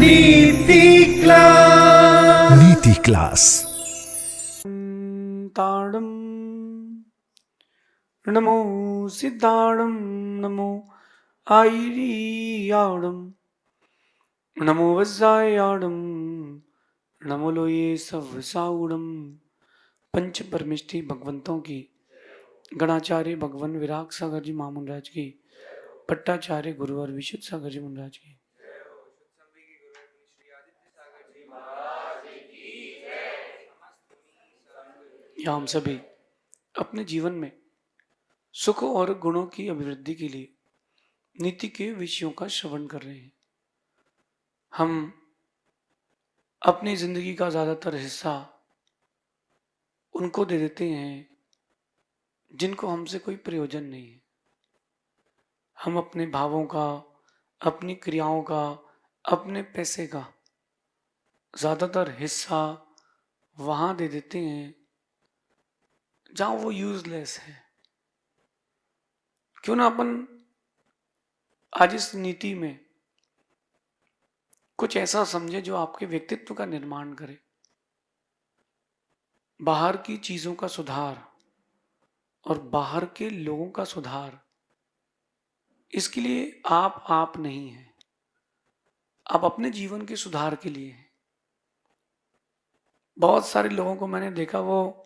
नीति क्लास। ताड़म नमो सिद्धाड़म नमो आईरियाड़म नमो वज्रायाड़म नमो लोये सवसाउड़म। पंच परमिष्टि भगवंतों की, गणाचार्य भगवान विराग सागर जी महामुंडराज की, पट्टाचार्य गुरुवर विशुद्ध सागर जी मुंडराज की। या हम सभी अपने जीवन में सुख और गुणों की अभिवृद्धि के लिए नीति के विषयों का श्रवण कर रहे हैं। हम अपनी जिंदगी का ज्यादातर हिस्सा उनको दे देते हैं जिनको हमसे कोई प्रयोजन नहीं है। हम अपने भावों का, अपनी क्रियाओं का, अपने पैसे का ज्यादातर हिस्सा वहां दे देते हैं जहां वो यूजलेस है। क्यों ना अपन आज इस नीति में कुछ ऐसा समझे जो आपके व्यक्तित्व का निर्माण करे। बाहर की चीजों का सुधार और बाहर के लोगों का सुधार, इसके लिए आप नहीं हैं, आप अपने जीवन के सुधार के लिए हैं। बहुत सारे लोगों को मैंने देखा, वो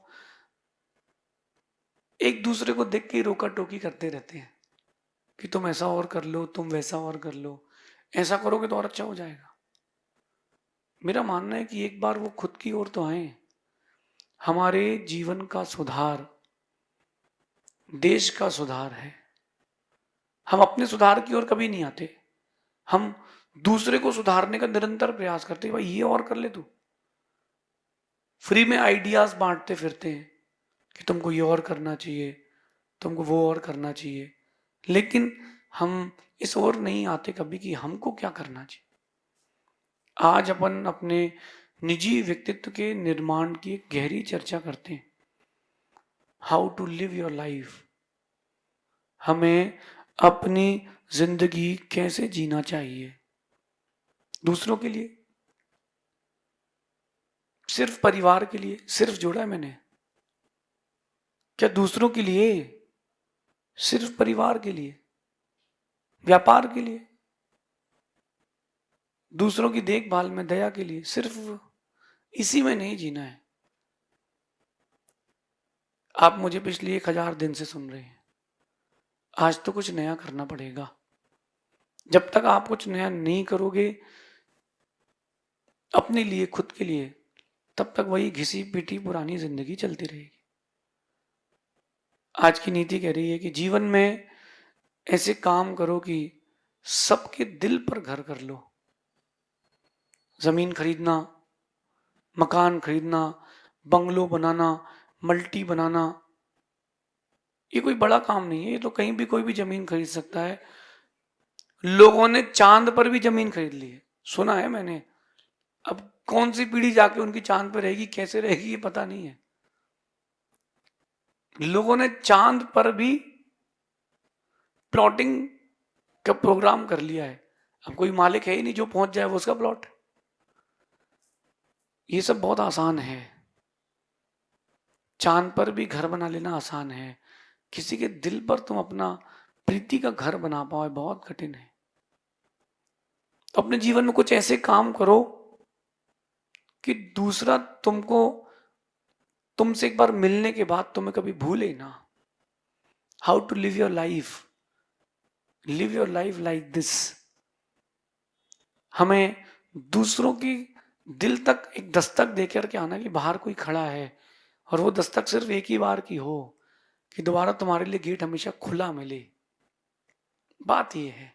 एक दूसरे को देख के रोका टोकी करते रहते हैं कि तुम ऐसा और कर लो, तुम वैसा और कर लो, ऐसा करोगे तो और अच्छा हो जाएगा। मेरा मानना है कि एक बार वो खुद की ओर तो आए। हमारे जीवन का सुधार देश का सुधार है। हम अपने सुधार की ओर कभी नहीं आते, हम दूसरे को सुधारने का निरंतर प्रयास करते हैं। भाई ये और कर ले तू, फ्री में आइडियाज बांटते फिरते हैं कि तुमको ये और करना चाहिए, तुमको वो और करना चाहिए, लेकिन हम इस ओर नहीं आते कभी कि हमको क्या करना चाहिए। आज अपन अपने निजी व्यक्तित्व के निर्माण की एक गहरी चर्चा करते हैं। How to live your life. हमें अपनी जिंदगी कैसे जीना चाहिए। दूसरों के लिए, सिर्फ परिवार के लिए सिर्फ जोड़ा है मैंने क्या? दूसरों के लिए, सिर्फ परिवार के लिए, व्यापार के लिए, दूसरों की देखभाल में, दया के लिए, सिर्फ इसी में नहीं जीना है। आप मुझे पिछले 1000 दिन से सुन रहे हैं, आज तो कुछ नया करना पड़ेगा। जब तक आप कुछ नया नहीं करोगे अपने लिए, खुद के लिए, तब तक वही घिसी पिटी पुरानी जिंदगी चलती रहेगी। आज की नीति कह रही है कि जीवन में ऐसे काम करो कि सबके दिल पर घर कर लो। जमीन खरीदना, मकान खरीदना, बंगलो बनाना, मल्टी बनाना, ये कोई बड़ा काम नहीं है। ये तो कहीं भी कोई भी जमीन खरीद सकता है। लोगों ने चांद पर भी जमीन खरीद ली है, सुना है मैंने। अब कौन सी पीढ़ी जाके उनकी चांद पर रहेगी, कैसे रहेगी, ये पता नहीं है। लोगों ने चांद पर भी प्लॉटिंग का प्रोग्राम कर लिया है। अब कोई मालिक है ही नहीं, जो पहुंच जाए वो उसका प्लॉट। ये सब बहुत आसान है। चांद पर भी घर बना लेना आसान है, किसी के दिल पर तुम अपना प्रीति का घर बना पाओ बहुत कठिन है। तो अपने जीवन में कुछ ऐसे काम करो कि दूसरा तुमको, तुमसे एक बार मिलने के बाद तुम्हें कभी भूले ना। How to live your life, live your life like this. हमें दूसरों की दिल तक एक दस्तक देकर के आना कि बाहर कोई खड़ा है, और वो दस्तक सिर्फ एक ही बार की हो कि दोबारा तुम्हारे लिए गेट हमेशा खुला मिले। बात ये है।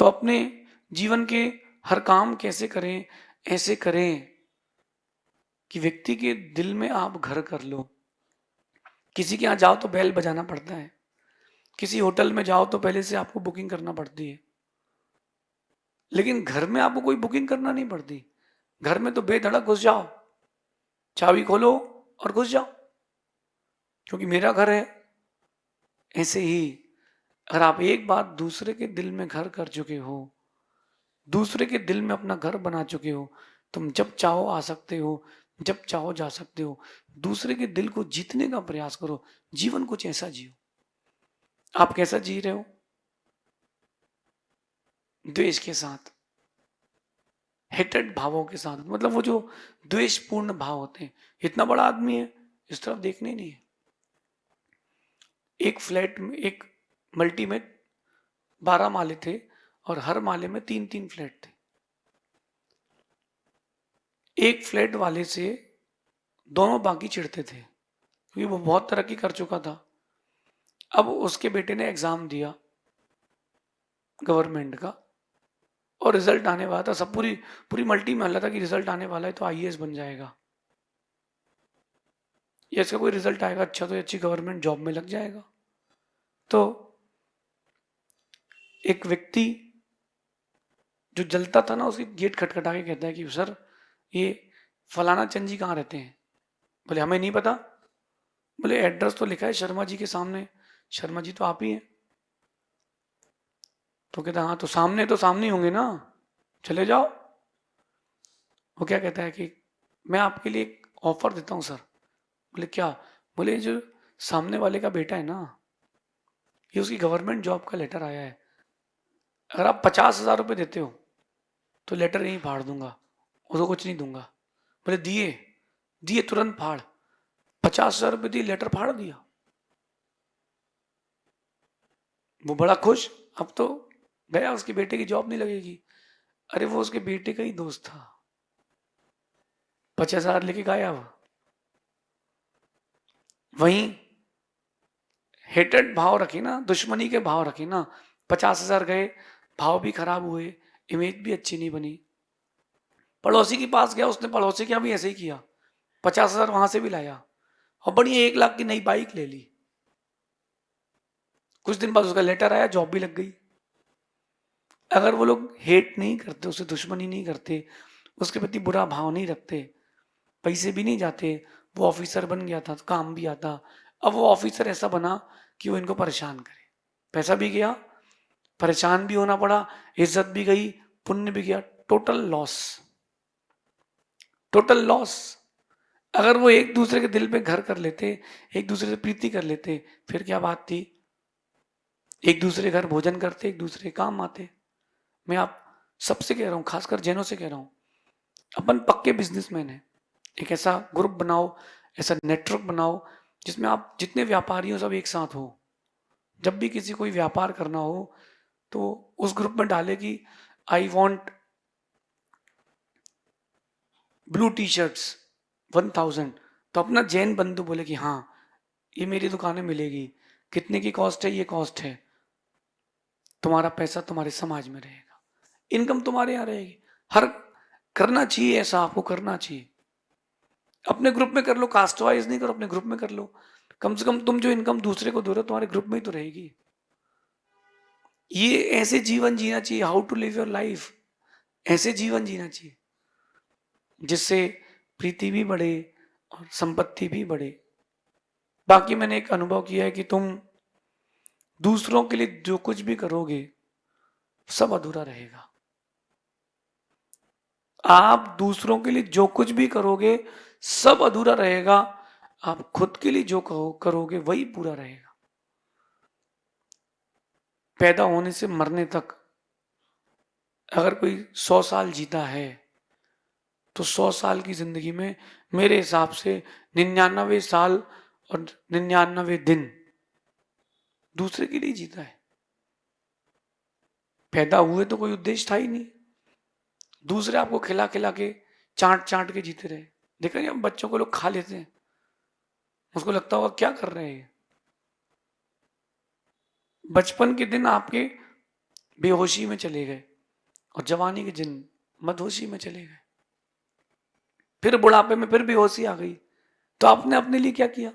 तो अपने जीवन के हर काम कैसे करें, ऐसे करें कि व्यक्ति के दिल में आप घर कर लो। किसी के यहां जाओ तो बेल बजाना पड़ता है, किसी होटल में जाओ तो पहले से आपको बुकिंग करना पड़ती है, लेकिन घर में आपको कोई बुकिंग करना नहीं पड़ती। घर में तो बेधड़क घुस जाओ, चाबी खोलो और घुस जाओ, क्योंकि मेरा घर है। ऐसे ही अगर आप एक बार दूसरे के दिल में घर कर चुके हो, दूसरे के दिल में अपना घर बना चुके हो। तुम जब चाहो आ सकते हो, जब चाहो जा सकते हो। दूसरे के दिल को जीतने का प्रयास करो। जीवन कुछ ऐसा जियो। आप कैसा जी रहे हो? द्वेष के साथ, हेटेड भावों के साथ, मतलब वो जो द्वेषपूर्ण भाव होते हैं। इतना बड़ा आदमी है, इस तरफ देखने नहीं है। एक फ्लैट में, एक मल्टी में 12 माले थे और हर माले में 3-3 फ्लैट थे। एक फ्लैट वाले से दोनों बाकी चिढ़ते थे क्योंकि वो बहुत तरक्की कर चुका था। अब उसके बेटे ने एग्जाम दिया गवर्नमेंट का और रिजल्ट आने वाला था। सब पूरी पूरी मल्टी में हल्ला था कि रिजल्ट आने वाला है तो आईएएस बन जाएगा, या इसका कोई रिजल्ट आएगा अच्छा तो अच्छी गवर्नमेंट जॉब में लग जाएगा। तो एक व्यक्ति जो जलता था ना, उसकी गेट खटखटा के कहता है कि सर ये फलाना चंद जी कहाँ रहते हैं? बोले हमें नहीं पता। बोले एड्रेस तो लिखा है शर्मा जी के सामने। शर्मा जी तो आप ही हैं। तो कहता हाँ, तो सामने ही होंगे ना, चले जाओ। वो क्या कहता है कि मैं आपके लिए एक ऑफर देता हूँ सर। बोले क्या? बोले जो सामने वाले का बेटा है ना, ये उसकी गवर्नमेंट जॉब का लेटर आया है। अगर आप 50,000 रुपये देते हो तो लेटर यहीं फाड़ दूंगा, उसको कुछ नहीं दूंगा। बोले दिए? दिए, तुरंत फाड़। 50,000 रुपये दिए, लेटर फाड़ दिया। वो बड़ा खुश। अब तो गया, उसके बेटे की जॉब नहीं लगेगी। अरे वो उसके बेटे का ही दोस्त था, 50,000 लेके गायब। वहीं हेटेड भाव रखे ना, दुश्मनी के भाव रखे ना, 50,000 गए, भाव भी खराब हुए, इमेज भी अच्छी नहीं बनी। पड़ोसी के पास गया, उसने पड़ोसी के यहाँ भी ऐसे ही किया, 50,000 वहां से भी लाया और बढ़िया 1 लाख की नई बाइक ले ली। कुछ दिन बाद उसका लेटर आया, जॉब भी लग गई। अगर वो लोग हेट नहीं करते, उसे दुश्मनी नहीं करते, उसके प्रति बुरा भाव नहीं रखते, पैसे भी नहीं जाते, वो ऑफिसर बन गया था, काम भी आता। अब वो ऑफिसर ऐसा बना कि वो इनको परेशान करे। पैसा भी गया, परेशान भी होना पड़ा, इज्जत भी गई, पुण्य भी गया, टोटल लॉस, टोटल लॉस। अगर वो एक दूसरे के दिल पे घर कर लेते, एक दूसरे से प्रीति कर लेते, फिर क्या बात थी? एक दूसरे घर भोजन करते, एक दूसरे काम आते। मैं आप सबसे कह रहा हूं, खासकर जैनों से कह रहा हूं, अपन पक्के बिजनेसमैन हैं। एक ऐसा ग्रुप बनाओ, ऐसा नेटवर्क बनाओ जिसमें आप जितने व्यापारी हो सब एक साथ हो। जब भी किसी कोई व्यापार करना हो तो उस ग्रुप में डाले कि I want blue T shirts 1,000। तो अपना जैन बंधु बोले कि हाँ ये मेरी दुकान में मिलेगी, कितने की कॉस्ट है? ये कॉस्ट है। तुम्हारा पैसा तुम्हारे समाज में रहेगा, इनकम तुम्हारे यहाँ रहेगी। हर करना चाहिए, ऐसा आपको करना चाहिए। अपने ग्रुप में कर लो, कास्ट वाइज नहीं करो, अपने ग्रुप में कर लो। कम से कम तुम जो इनकम दूसरे को दो रहे हो तुम्हारे ग्रुप में ही तो रहेगी। ये ऐसे जीवन जीना चाहिए, how to live your life. ऐसे जीवन जीना चाहिए जिससे प्रीति भी बढ़े और संपत्ति भी बढ़े। बाकी मैंने एक अनुभव किया है कि तुम दूसरों के लिए जो कुछ भी करोगे सब अधूरा रहेगा। आप दूसरों के लिए जो कुछ भी करोगे सब अधूरा रहेगा। आप खुद के लिए जो करोगे वही पूरा रहेगा। पैदा होने से मरने तक अगर कोई 100 साल जीता है तो 100 साल की जिंदगी में मेरे हिसाब से 99 साल और 99 दिन दूसरे के लिए जीता है। पैदा हुए तो कोई उद्देश्य था ही नहीं, दूसरे आपको खिला खिला के चाट चाट के जीते रहे। देखा नहीं, हम बच्चों को लोग खा लेते हैं, उसको लगता होगा क्या कर रहे हैं। बचपन के दिन आपके बेहोशी में चले गए और जवानी के दिन मदहोशी में चले गए, फिर बुढ़ापे में फिर बेहोशी आ गई। तो आपने अपने लिए क्या किया?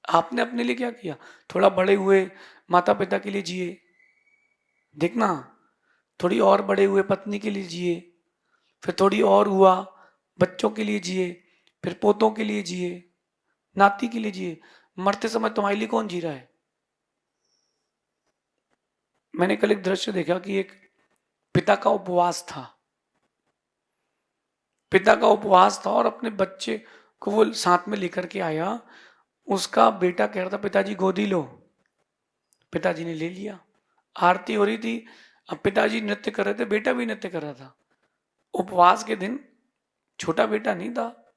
आपने अपने लिए क्या किया? थोड़ा बड़े हुए, माता पिता के लिए जिए, देखना, थोड़ी और बड़े हुए पत्नी के लिए जिए, फिर थोड़ी और हुआ बच्चों के लिए जिए, फिर पोतों के लिए जिए, नाती के लिए जिए। मरते समय तुम्हारे लिए कौन जी रहा है? मैंने कल एक दृश्य देखा कि एक पिता का उपवास था, पिता का उपवास था और अपने बच्चे को वो साथ में लेकर के आया। उसका बेटा कह रहा था पिताजी गोदी लो, पिताजी ने ले लिया। आरती हो रही थी, अब पिताजी नृत्य कर रहे थे, बेटा भी नृत्य कर रहा था। उपवास के दिन, छोटा बेटा नहीं था,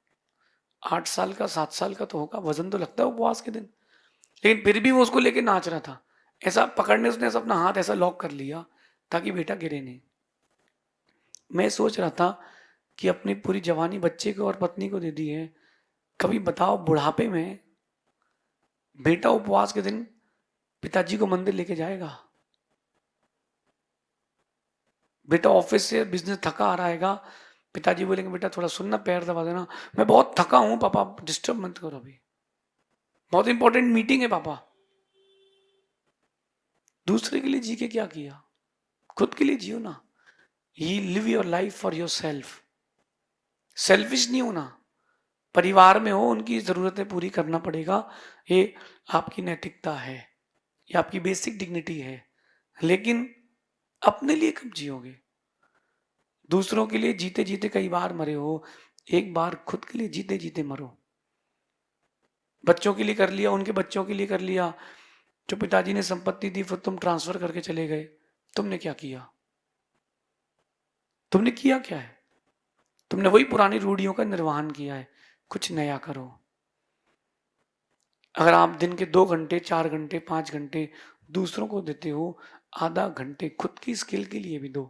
8 साल का 7 साल का तो होगा, वजन तो लगता है उपवास के दिन, लेकिन फिर भी वो उसको लेके नाच रहा था। ऐसा पकड़ने उसने ऐसा अपना हाथ ऐसा लॉक कर लिया ताकि बेटा गिरे नहीं। मैं सोच रहा था कि अपनी पूरी जवानी बच्चे को और पत्नी को दे दी है, कभी बताओ बुढ़ापे में बेटा उपवास के दिन पिताजी को मंदिर लेके जाएगा? बेटा ऑफिस से बिजनेस थका आ रहा है, पिताजी बोलेंगे बेटा थोड़ा सुनना, पैर दबा देना, मैं बहुत थका हूं पापा, डिस्टर्ब मत करो, अभी बहुत इंपॉर्टेंट मीटिंग है पापा। दूसरे के लिए जी के क्या किया? खुद के लिए जियो ना। He live your life for your self. Selfish नहीं होना। परिवार में हो, उनकी जरूरतें पूरी करना पड़ेगा, ये आपकी नैतिकता है, ये आपकी बेसिक डिग्निटी है। लेकिन अपने लिए कब जियोगे? दूसरों के लिए जीते जीते कई बार मरे हो, एक बार खुद के लिए जीते जीते मरो। बच्चों के लिए कर लिया, उनके बच्चों के लिए कर लिया, जो पिताजी ने संपत्ति दी फिर तुम ट्रांसफर करके चले गए, तुमने क्या किया? तुमने किया क्या है? तुमने वही पुरानी रूढ़ियों का निर्वहन किया है। कुछ नया करो। अगर आप दिन के 2 घंटे 4 घंटे 5 घंटे दूसरों को देते हो, आधा घंटे खुद की स्किल के लिए भी दो।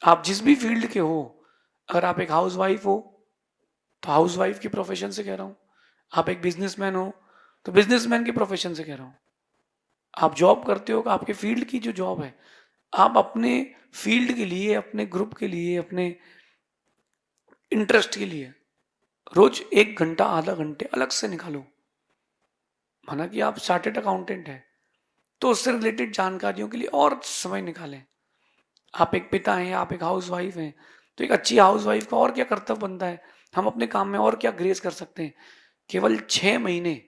आप जिस भी फील्ड के हो, अगर आप एक हाउसवाइफ हो तो हाउसवाइफ की प्रोफेशन से कह रहा हूं, आप एक बिजनेसमैन हो तो बिजनेसमैन की प्रोफेशन से कह रहा हूं, आप जॉब करते हो, आपके फील्ड की जो जॉब है, आप अपने फील्ड के लिए, अपने ग्रुप के लिए, अपने इंटरेस्ट के लिए रोज 1 घंटा आधा घंटे अलग से निकालो। माना कि आप चार्टेड अकाउंटेंट हैं तो उससे रिलेटेड जानकारियों के लिए और समय निकालें। आप एक पिता हैं, आप एक हाउसवाइफ हैं, तो एक अच्छी हाउसवाइफ का और क्या कर्तव्य बनता है, हम अपने काम में और क्या ग्रेस कर सकते हैं। केवल 6 महीने,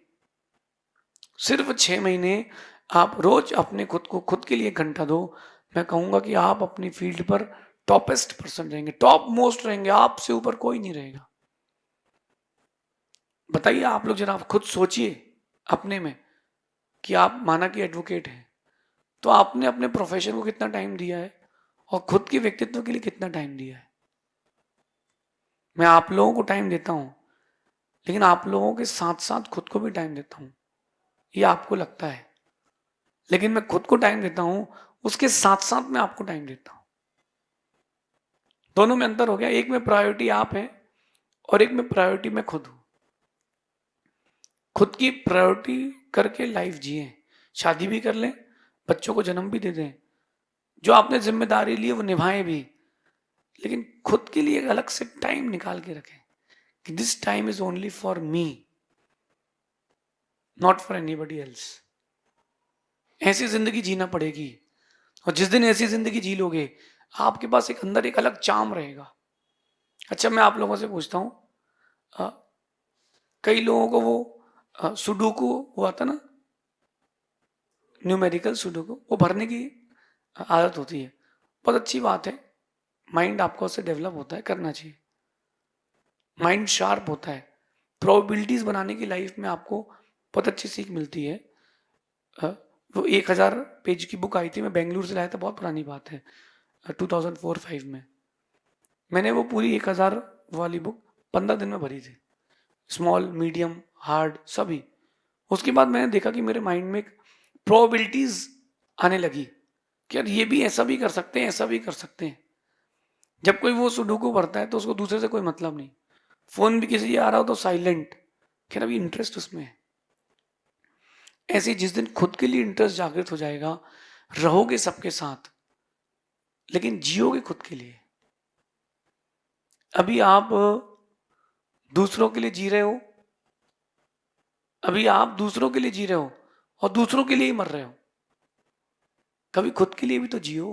सिर्फ 6 महीने आप रोज अपने खुद को, खुद के लिए 1 घंटा दो। मैं कहूंगा कि आप अपनी फील्ड पर टॉपेस्ट पर्सन रहेंगे, टॉप मोस्ट रहेंगे, आपसे ऊपर कोई नहीं रहेगा। बताइए आप लोग जरा, आप खुद सोचिए अपने में कि आप माना कि एडवोकेट हैं, तो आपने अपने प्रोफेशन को कितना टाइम दिया है और खुद के व्यक्तित्व के लिए कितना टाइम दिया है? मैं आप लोगों को टाइम देता हूं, लेकिन आप लोगों के साथ साथ खुद को भी टाइम देता हूं, ये आपको लगता है, लेकिन मैं खुद को टाइम देता हूं, उसके साथ साथ मैं आपको टाइम देता हूं। दोनों में अंतर हो गया, एक में प्रायोरिटी आप है और एक में प्रायोरिटी मैं खुद हूं। खुद की प्रायोरिटी करके लाइफ जिए, शादी भी कर लें, बच्चों को जन्म भी दे दें, जो आपने जिम्मेदारी ली है वो निभाएं भी, लेकिन खुद के लिए एक अलग से टाइम निकाल के रखें कि this time is only for me, not for anybody else. ऐसी जिंदगी जीना पड़ेगी, और जिस दिन ऐसी जिंदगी जी लोगे, आपके पास एक अंदर एक अलग चार्म रहेगा। अच्छा, मैं आप लोगों से पूछता हूं, अ, कई लोगों को वो सुडोकू हुआ था ना, न्यूमेरिकल सुडोकू, वो भरने की आदत होती है, बहुत अच्छी बात है, माइंड आपका उससे डेवलप होता है, करना चाहिए, माइंड शार्प होता है, प्रोबेबिलिटीज बनाने की लाइफ में आपको बहुत अच्छी सीख मिलती है। अ, वो 1000 पेज की बुक आई थी, मैं बेंगलुरु से लाया था, बहुत पुरानी बात है, 2004-5 में मैंने वो पूरी 1000 वाली बुक 15 दिन में भरी थी, स्मॉल मीडियम हार्ड सभी। उसके बाद मैंने देखा कि मेरे माइंड में एक प्रोबेबिलिटीज आने लगी कि यार ये भी ऐसा भी कर सकते हैं, ऐसा भी कर सकते हैं। जब कोई वो सुडोकू भरता है तो उसको दूसरे से कोई मतलब नहीं, फोन भी किसी आ रहा हो तो साइलेंट, क्या अभी इंटरेस्ट उसमें है। ऐसे जिस दिन खुद के लिए इंटरेस्ट जागृत हो जाएगा, रहोगे सबके साथ लेकिन जियोगे खुद के लिए। अभी आप दूसरों के लिए जी रहे हो, अभी आप दूसरों के लिए जी रहे हो और दूसरों के लिए ही मर रहे हो, कभी खुद के लिए भी तो जियो।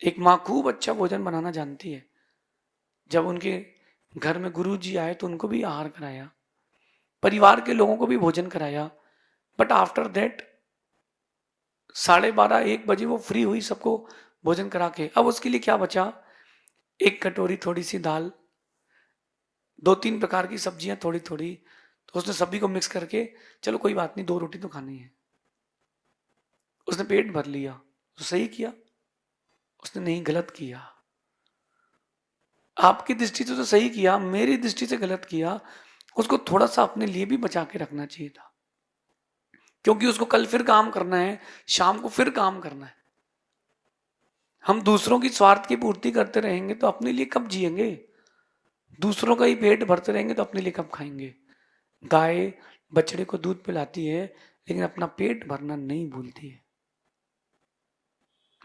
एक माँ खूब अच्छा भोजन बनाना जानती है, जब उनके घर में गुरु जी आए तो उनको भी आहार कराया, परिवार के लोगों को भी भोजन कराया, बट आफ्टर दैट 12:30-1 बजे वो फ्री हुई, सबको भोजन करा के, अब उसके लिए क्या बचा, एक कटोरी थोड़ी सी दाल, 2-3 प्रकार की सब्जियां थोड़ी थोड़ी, तो उसने सभी को मिक्स करके, चलो कोई बात नहीं 2 रोटी तो खानी है, उसने पेट भर लिया, तो सही किया? उसने नहीं, गलत किया। आपकी दृष्टि से तो सही किया, मेरी दृष्टि से गलत किया। उसको थोड़ा सा अपने लिए भी बचा के रखना चाहिए था, क्योंकि उसको कल फिर काम करना है, शाम को फिर काम करना है। हम दूसरों की स्वार्थ की पूर्ति करते रहेंगे तो अपने लिए कब जिएंगे? दूसरों का ही पेट भरते रहेंगे तो अपने लिए कब खाएंगे? गाय बछड़े को दूध पिलाती है, लेकिन अपना पेट भरना नहीं भूलती है।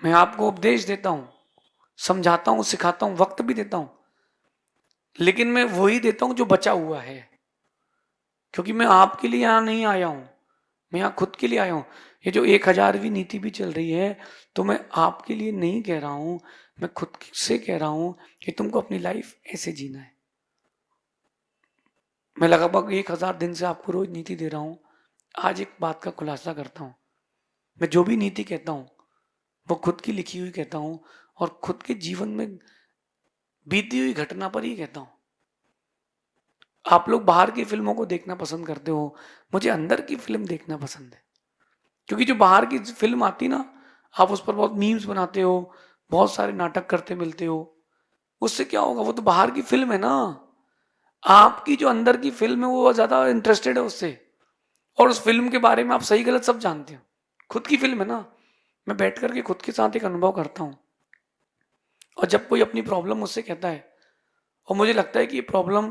मैं आपको उपदेश देता हूं, समझाता हूं, सिखाता हूं, वक्त भी देता हूं, लेकिन मैं वही देता हूं जो बचा हुआ है, क्योंकि मैं आपके लिए यहां नहीं आया हूं, मैं यहां खुद के लिए आया हूं। ये जो 1000वीं नीति भी चल रही है, तो मैं आपके लिए नहीं कह रहा हूं, मैं खुद से कह रहा हूं कि तुमको अपनी लाइफ ऐसे जीना है। मैं लगभग 1000 दिन से आपको रोज नीति दे रहा हूं। आज एक बात का खुलासा करता हूं, मैं जो भी नीति कहता हूं वो खुद की लिखी हुई कहता हूं, और खुद के जीवन में बीती हुई घटना पर ही कहता हूं। आप लोग बाहर की फिल्मों को देखना पसंद करते हो, मुझे अंदर की फिल्म देखना पसंद है, क्योंकि जो बाहर की फिल्म आती ना, आप उस पर बहुत मीम्स बनाते हो, बहुत सारे नाटक करते मिलते हो, उससे क्या होगा? वो तो बाहर की फिल्म है ना। आपकी जो अंदर की फिल्म है वो ज्यादा इंटरेस्टेड है उससे, और उस फिल्म के बारे में आप सही गलत सब जानते हो। खुद की फिल्म है ना। मैं बैठ करके खुद के साथ एक अनुभव करता हूँ, और जब कोई अपनी प्रॉब्लम मुझसे कहता है और मुझे लगता है कि ये प्रॉब्लम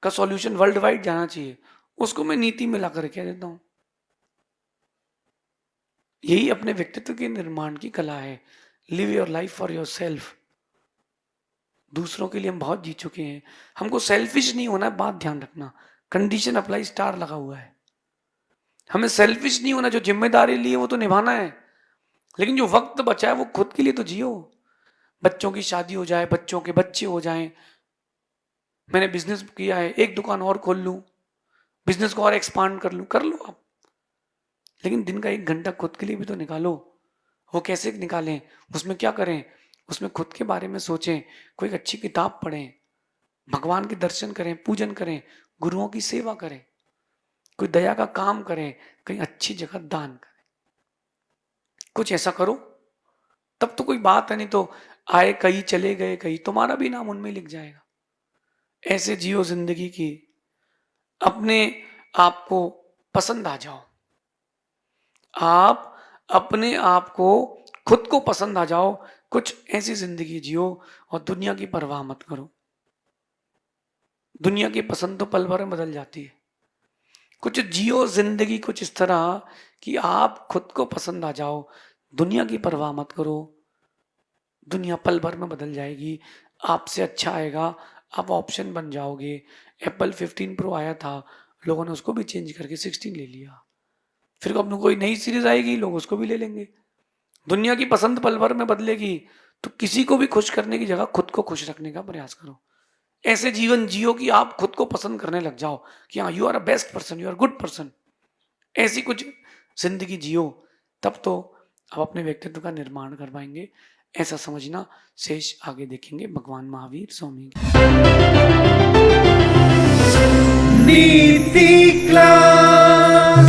का सॉल्यूशन वर्ल्ड वाइड जाना चाहिए, उसको मैं नीति में लाकर कह देता हूँ। यही अपने व्यक्तित्व के निर्माण की कला है। Live your life for your self. दूसरों के लिए हम बहुत जी चुके हैं, हमको सेल्फिश नहीं होना है, बात ध्यान रखना, कंडीशन अप्लाई स्टार लगा हुआ है। हमें सेल्फिश नहीं होना, जो जिम्मेदारी ली है वो तो निभाना है, लेकिन जो वक्त बचा है वो खुद के लिए तो जियो। बच्चों की शादी हो जाए, बच्चों के बच्चे हो जाएं, मैंने बिजनेस किया है, एक दुकान और खोल लूं, बिजनेस को और एक्सपांड कर लूं, कर लो आप, लेकिन दिन का 1 घंटा खुद के लिए भी तो निकालो। वो कैसे निकालें, उसमें क्या करें? उसमें खुद के बारे में सोचें, कोई अच्छी किताब पढ़ें, भगवान के दर्शन करें, पूजन करें, गुरुओं की सेवा करें, कोई दया का काम करें, कहीं अच्छी जगह दान करें। कुछ ऐसा करो, तब तो कोई बात है, नहीं तो आए कहीं चले गए कहीं, तुम्हारा भी नाम उनमें लिख जाएगा। ऐसे जियो जिंदगी की, अपने आप को पसंद आ जाओ, आप अपने आप को, खुद को पसंद आ जाओ, कुछ ऐसी जिंदगी जियो और दुनिया की परवाह मत करो। दुनिया की पसंद तो पल भर में बदल जाती है। कुछ जियो जिंदगी कुछ इस तरह कि आप खुद को पसंद आ जाओ, दुनिया की परवाह मत करो। दुनिया पल भर में बदल जाएगी, आपसे अच्छा आएगा, आप ऑप्शन बन जाओगे। एप्पल 15 प्रो आया था, लोगों ने उसको भी चेंज करके 16 ले लिया, फिर अपने कोई नई सीरीज आएगी, लोग उसको भी ले लेंगे। दुनिया की पसंद पल भर में बदलेगी, तो किसी को भी खुश करने की जगह खुद को खुश रखने का प्रयास करो। ऐसे जीवन जियो कि आप खुद को पसंद करने लग जाओ कि हाँ, you are a best person, you are good person. ऐसी कुछ जिंदगी जियो, तब तो आप अपने व्यक्तित्व का निर्माण कर पाएंगे, ऐसा समझना। शेष आगे देखेंगे। भगवान महावीर स्वामी की नीति क्लास।